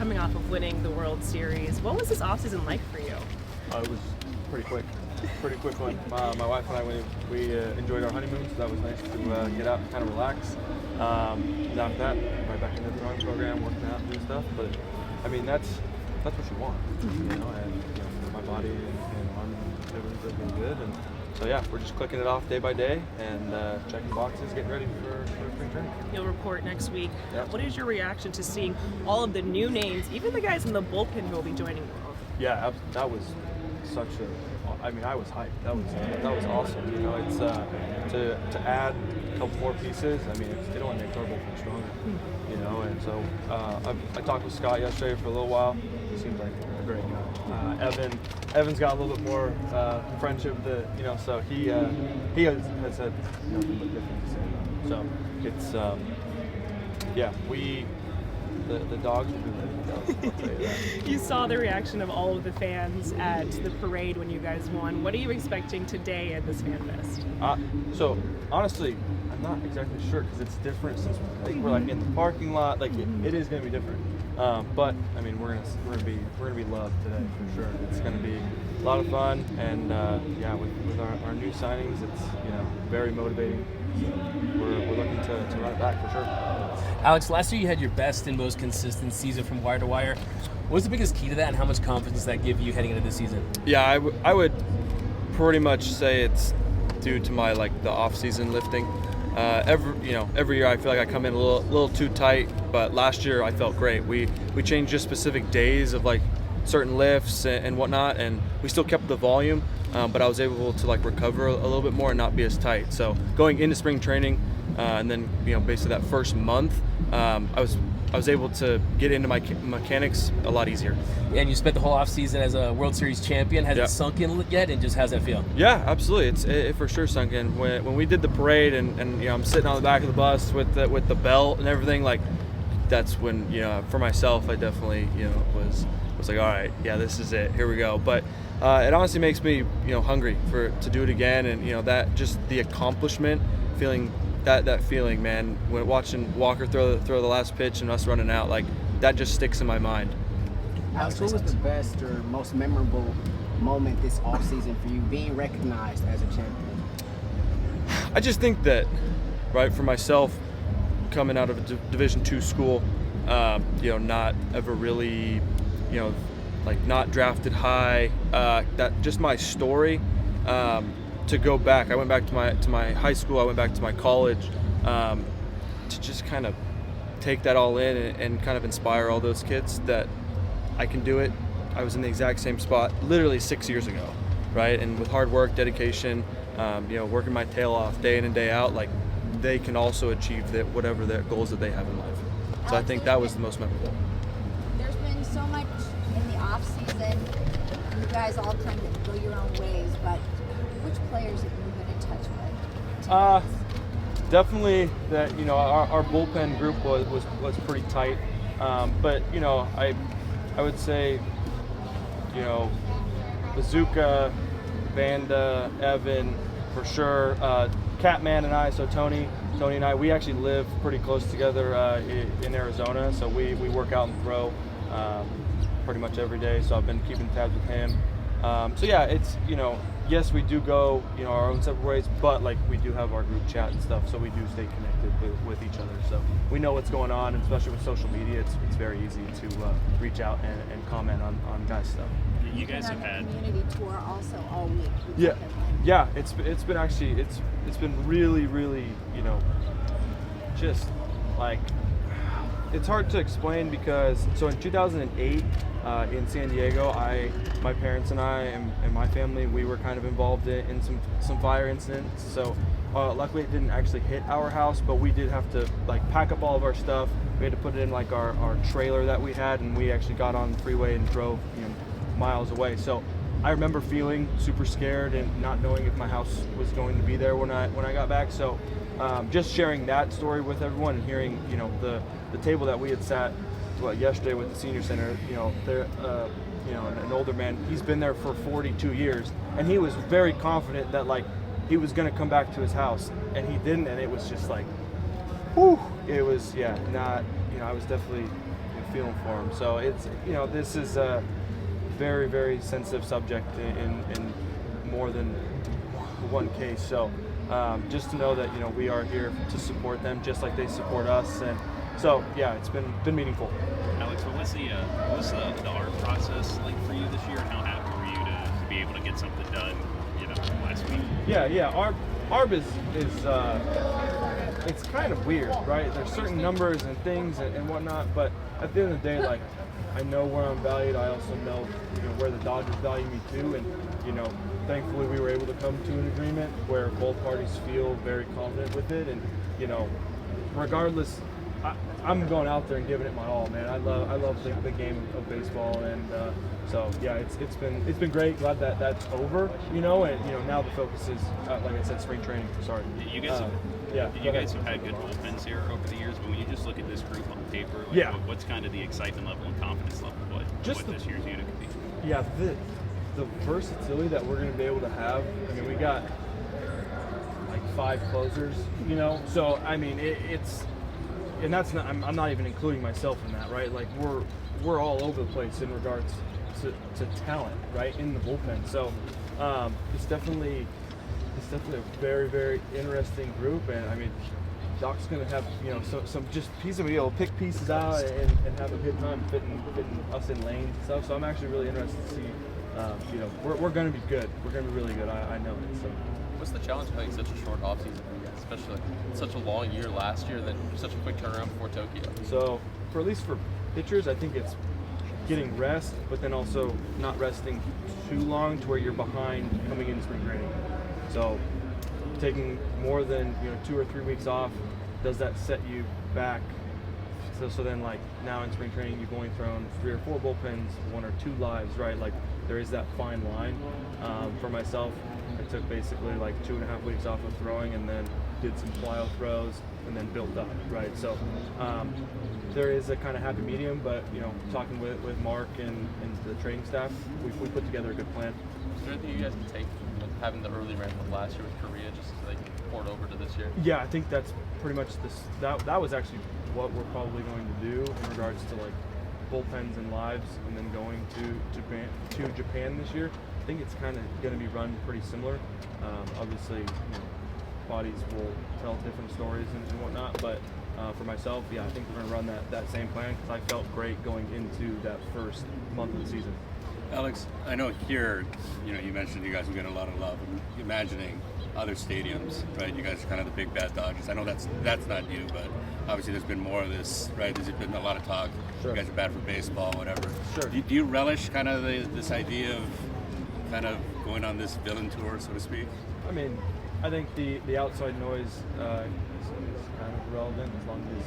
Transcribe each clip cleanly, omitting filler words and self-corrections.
coming off of winning the World Series. What was this offseason like for you? It was pretty quick one. My wife and I, we enjoyed our honeymoon, so that was nice to get out and kind of relax. And after that, right back into the drawing program, working out and doing stuff. But I mean, that's what you want, you know. And you know, my body and arm, everything's looking good. And so yeah, we're just clicking it off day by day and checking boxes, getting ready for spring training. You'll report next week. Yep. What is your reaction to seeing all of the new names, even the guys in the bullpen who will be joining you? Yeah, that was such a. I mean, I was hyped. That was awesome. You know, it's to add a couple more pieces. I mean, it only makes our bullpen stronger. You know, and so I talked with Scott yesterday for a little while. He seems like a great guy. Evan's got a little bit more friendship so he has said nothing but different to say about it. So it's the dogs will be ready to go. I'll tell you that. You saw the reaction of all of the fans at the parade when you guys won. What are you expecting today at this fan fest? So honestly, I'm not exactly sure because it's different since I think we're like in the parking lot. Like it is going to be different. But I mean, we're gonna be loved today for sure. It's gonna be a lot of fun, and with our new signings, it's very motivating. So we're looking to run it back for sure. Alex, last year you had your best and most consistent season from wire to wire. What was the biggest key to that, and how much confidence does that give you heading into this season? Yeah, I would pretty much say it's due to my the off-season lifting. Every year I feel like I come in a little too tight, but last year I felt great. We changed just specific days of certain lifts and whatnot, and we still kept the volume, but I was able to recover a little bit more and not be as tight. So going into spring training, and then basically that first month, I was able to get into my mechanics a lot easier. And you spent the whole offseason as a World Series champion. Has it sunk in yet, and just how's that feel? Yeah, absolutely. It for sure sunk in. When we did the parade and I'm sitting on the back of the bus with the belt and everything, that's when for myself I definitely was like, all right, yeah, this is it. Here we go. But it honestly makes me hungry to do it again, and that just the accomplishment feeling. That feeling, man, when watching Walker throw the last pitch and us running out, that just sticks in my mind. Alex, what was the best or most memorable moment this offseason for you being recognized as a champion? I just think that, right, for myself, coming out of a Division II school, not ever really, not drafted high, that just my story. To go back, I went back to my high school, I went back to my college, to just kind of take that all in and kind of inspire all those kids that I can do it. I was in the exact same spot literally 6 years ago, right? And with hard work, dedication, working my tail off day in and day out, they can also achieve whatever their goals that they have in life. So I think that was the most memorable. There's been so much in the off season. You guys all kind of go your own ways, but which players have you been in touch with? Definitely that our bullpen group was pretty tight, but I would say Bazooka, Vanda, Evan for sure, Catman and I. So Tony and I, we actually live pretty close together in Arizona, so we work out and throw pretty much every day. So I've been keeping tabs with him. So yeah, it's yes, we do go our own separate ways, but we do have our group chat and stuff, so we do stay connected with each other. So we know what's going on, and especially with social media, it's very easy to reach out and comment on guys' stuff. You guys have had community tour also all week. Yeah. It's been actually it's been really just it's hard to explain because so in 2008 in San Diego, my parents and I and my family, we were kind of involved in some fire incidents. So luckily it didn't actually hit our house, but we did have to pack up all of our stuff. We had to put it in our trailer that we had, and we actually got on the freeway and drove miles away. So I remember feeling super scared and not knowing if my house was going to be there when I got back. So just sharing that story with everyone and hearing the table that we had sat yesterday with the senior center, an older man, he's been there for 42 years, and he was very confident that he was going to come back to his house, and he didn't, and it was just whew, it was not, I was definitely feeling for him. So it's, this is a very, very sensitive subject in more than one case. So just to know that, we are here to support them just like they support us. And so, yeah, it's been meaningful. Alex, what was the art process like for you this year, and how happy were you to be able to get something done, last week? Yeah. Arb is it's kind of weird, right? There's certain numbers and things and whatnot, but at the end of the day, like, I know where I'm valued. I also know, where the Dodgers value me too, and thankfully we were able to come to an agreement where both parties feel very confident with it, and regardless, I'm going out there and giving it my all, man. I love the game of baseball, and so yeah, it's been great. Glad that that's over, and now the focus is like I said, spring training. Sorry. You guys have had good bullpens here over the years, but when you just look at this group on paper, what's kind of the excitement level and confidence level of what this year's unit could be? Yeah, the versatility that we're going to be able to have. I mean, we got like 5 closers, So I mean, it's. And that's not. I'm not even including myself in that, right? Like we're all over the place in regards to talent, right, in the bullpen. So it's definitely a very, very interesting group, and I mean, Doc's gonna have some just pieces of pick pieces out and have a good time fitting us in lanes and stuff. So I'm actually really interested to see. We're gonna be good. We're gonna be really good. I know it. So. What's the challenge of having such a short offseason for you guys, especially such a long year last year, then such a quick turnaround before Tokyo? So, at least for pitchers, I think it's getting rest, but then also not resting too long to where you're behind coming into spring training. So, taking more than 2 or 3 weeks off, does that set you back? So then, like, now in spring training, you've only thrown 3 or 4 bullpens, 1 or 2 lives, right? Like, there is that fine line. For myself, I took basically like 2.5 weeks off of throwing, and then did some plyo throws, and then built up, right? So there is a kind of happy medium, but talking with Mark and the training staff, we put together a good plan. Is there anything you guys can take from having the early ramp up last year with Korea, just so they can port over to this year? Yeah, I think that's pretty much that was actually what we're probably going to do in regards to like bullpens and lives, and then going to Japan this year. I think it's kind of going to be run pretty similar. Obviously, bodies will tell different stories and whatnot, but for myself, I think we're going to run that same plan because I felt great going into that first month of the season. Alex, I know here, you mentioned you guys will get a lot of love. I'm imagining other stadiums, right? You guys are kind of the big bad Dodgers. I know that's not you, but obviously there's been more of this, right? There's been a lot of talk. Sure. You guys are bad for baseball, whatever. Sure. Do you relish kind of this idea of kind of going on this villain tour, so to speak? I mean, I think the outside noise is kind of relevant as long as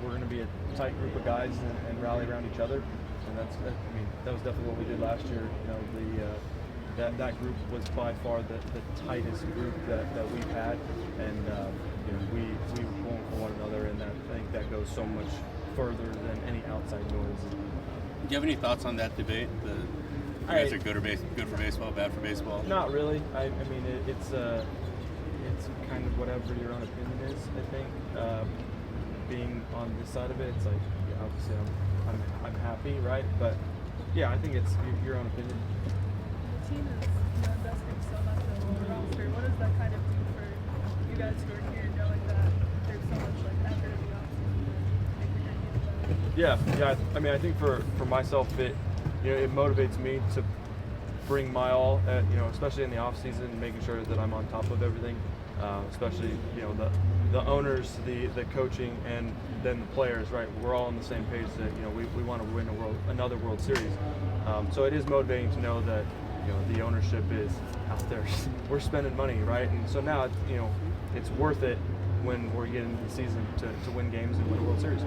we're going to be a tight group of guys and rally around each other, and that was definitely what we did last year. That group was by far the tightest group that we've had, and we were pulling for one another, and I think that goes so much further than any outside noise. Do you have any thoughts on that debate? You guys are good for baseball, bad for baseball? Not really. I mean, it's kind of whatever your own opinion is. I think being on this side of it, it's like obviously I'm happy, right? But I think it's your own opinion. The team is investing so much in the roster. What does that kind of do for you guys who are here, knowing that there's so much effort in the offseason? Yeah. I mean, I think for myself, it motivates me to bring my all, especially in the off season, making sure that I'm on top of everything, especially the owners, the coaching, and then the players. Right, we're all on the same page that we want to win another World Series. So it is motivating to know that the ownership is out there. We're spending money, right, and so now it's worth it when we're getting into the season to win games and win a World Series.